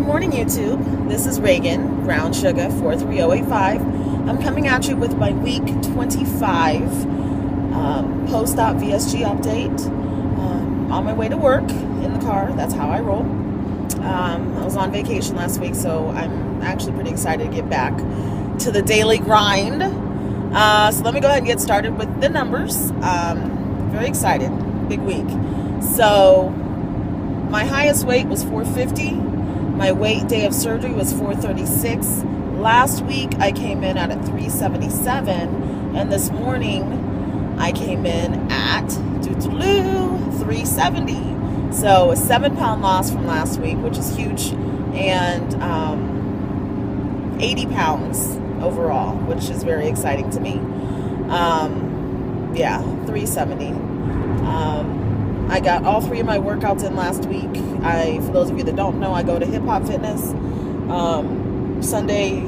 morning, YouTube. This is Reagan, Brown Sugar 43085. I'm coming at you with my week 25 post-op VSG update. On my way to work in the car. That's how I roll. I was on vacation last week, so I'm actually pretty excited to get back to the daily grind. So let me go ahead and get started with the numbers. Very excited. Big week. So my highest weight was 450. My weight day of surgery was 436. Last week I came in at 377, and this morning I came in at 370. So a 7-pound loss from last week, which is huge, and 80 pounds overall, which is very exciting to me. Yeah, 370. I got all 3 of my workouts in last week. For those of you that don't know, I go to Hip Hop Fitness Sunday,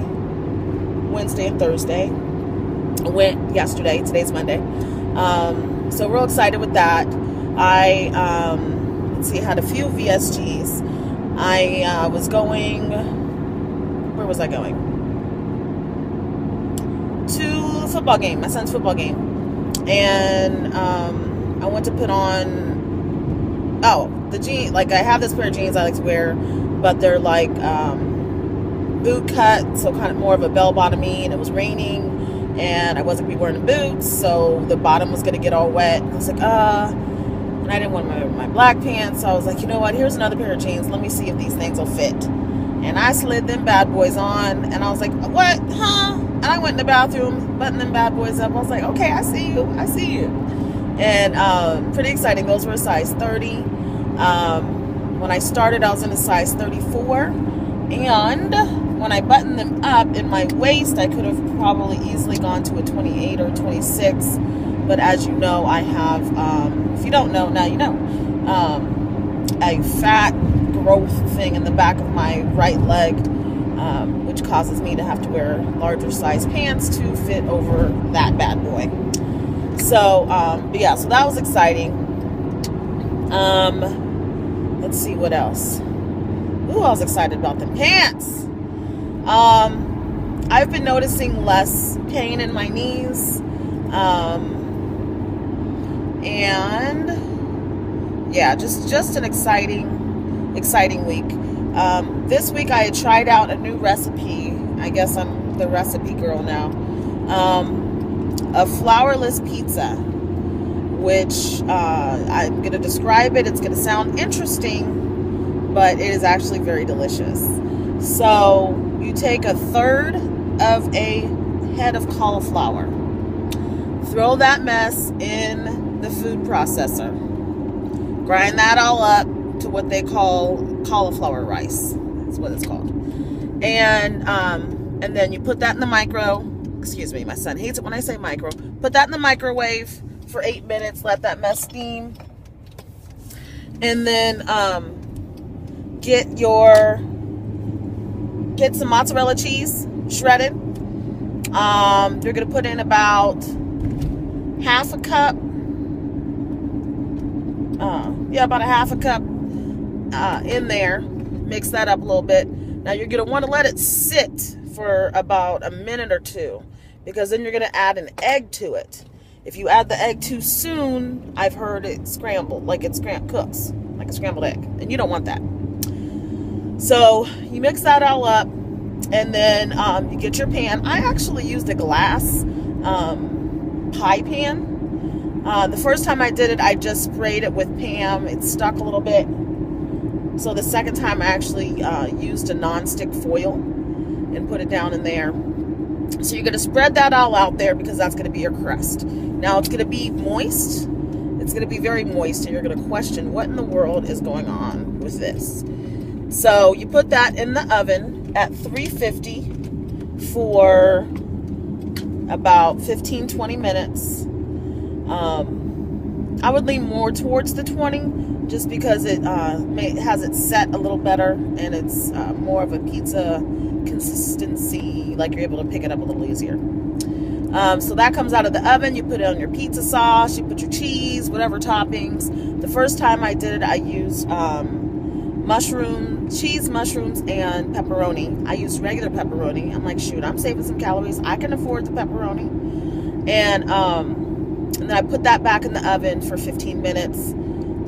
Wednesday, and Thursday. I went yesterday. Today's Monday. So real excited with that. Let's see, I had a few VSGs. I was going, where was I going? To the football game, my son's football game. And I went to put on, the jeans, like I have this pair of jeans I like to wear, but they're like boot cut, so kind of more of a bell bottomy, and it was raining, and I wasn't going to be wearing boots, so the bottom was going to get all wet. I was like, and I didn't want my black pants, so I was like, you know what, here's another pair of jeans, let me see if these things will fit. And I slid them bad boys on, and I was like, what, huh? And I went in the bathroom, buttoned them bad boys up. I was like, okay, I see you. And pretty exciting. Those were a size 30. When I started, I was in a size 34. And when I buttoned them up in my waist, I could have probably easily gone to a 28 or 26. But as you know, I have, if you don't know, now you know, a fat growth thing in the back of my right leg, which causes me to have to wear larger size pants to fit over that bad boy. So, but yeah, so that was exciting. Let's see what else. Ooh, I was excited about the pants. I've been noticing less pain in my knees. And yeah, just an exciting week. This week I had tried out a new recipe. I guess I'm the recipe girl now. A flourless pizza, which I'm going to describe it. It's going to sound interesting, but it is actually very delicious. So you take 1/3 of a head of cauliflower, throw that mess in the food processor, grind that all up to what they call cauliflower rice. That's what it's called. And then you put that in the micro. Excuse me, my son hates it when I say micro. Put that in the microwave for 8 minutes. Let that mess steam. And then get some mozzarella cheese shredded. You're gonna put in about half a cup. About a half a cup in there. Mix that up a little bit. Now you're going to want to let it sit for about a minute or two, because then you're going to add an egg to it. If you add the egg too soon, I've heard it scrambled, like it cooks, like a scrambled egg, and you don't want that. So you mix that all up, and then you get your pan. I actually used a glass pie pan. The first time I did it, I just sprayed it with Pam. It stuck a little bit. So the second time I actually used a nonstick foil and put it down in there. So you're going to spread that all out there, because that's going to be your crust. Now it's going to be moist. It's going to be very moist, and you're going to question what in the world is going on with this. So you put that in the oven at 350 for about 15-20 minutes. I would lean more towards the 20, just because it has it set a little better, and it's more of a pizza consistency, like you're able to pick it up a little easier. So that comes out of the oven. You put it on your pizza sauce, you put your cheese, whatever toppings. The first time I did it, I used cheese, mushrooms, and pepperoni. I used regular pepperoni. I'm like, shoot, I'm saving some calories. I can afford the pepperoni. And then I put that back in the oven for 15 minutes.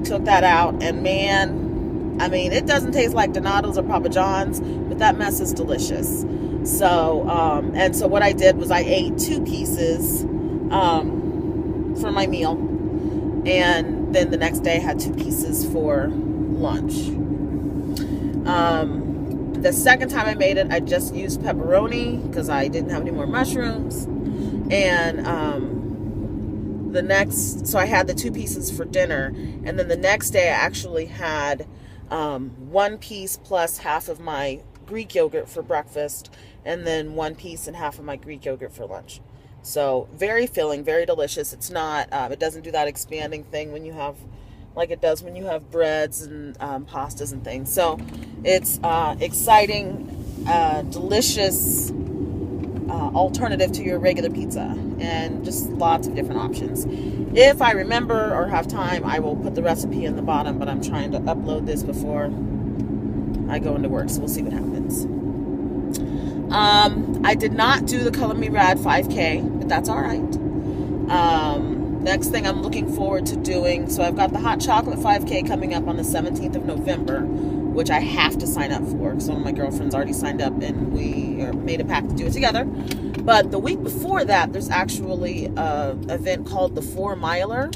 Took that out, and man, I mean, it doesn't taste like Donato's or Papa John's, but that mess is delicious. So, and so what I did was I ate 2 pieces for my meal, and then the next day I had 2 pieces for lunch. The second time I made it, I just used pepperoni because I didn't have any more mushrooms, and so I had the 2 pieces for dinner, and then the next day I actually had 1 piece plus half of my Greek yogurt for breakfast, and then 1 piece and half of my Greek yogurt for lunch. So very filling, very delicious. It's not, it doesn't do that expanding thing when you have, like it does when you have breads and pastas and things. So it's exciting, delicious alternative to your regular pizza, and just lots of different options. If I remember or have time, I will put the recipe in the bottom, but I'm trying to upload this before I go into work, so we'll see what happens. I did not do the Color Me Rad 5K, but that's all right. Next thing I'm looking forward to doing, so I've got the Hot Chocolate 5K coming up on the 17th of November, which I have to sign up for, because one of my girlfriends already signed up, and we made a pact to do it together. But the week before that, there's actually an event called the 4 Miler.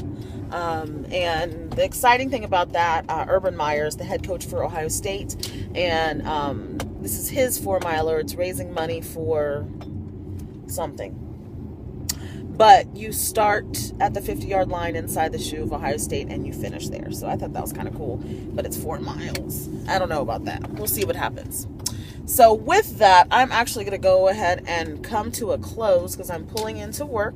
And the exciting thing about that, Urban Meyer's the head coach for Ohio State, and this is his 4 Miler. It's raising money for something. But you start at the 50-yard line inside the shoe of Ohio State, and you finish there. So I thought that was kind of cool. But it's 4 miles. I don't know about that. We'll see what happens. So with that, I'm actually going to go ahead and come to a close because I'm pulling into work.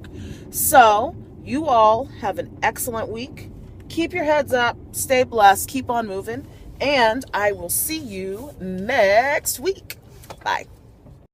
So you all have an excellent week. Keep your heads up. Stay blessed. Keep on moving. And I will see you next week. Bye.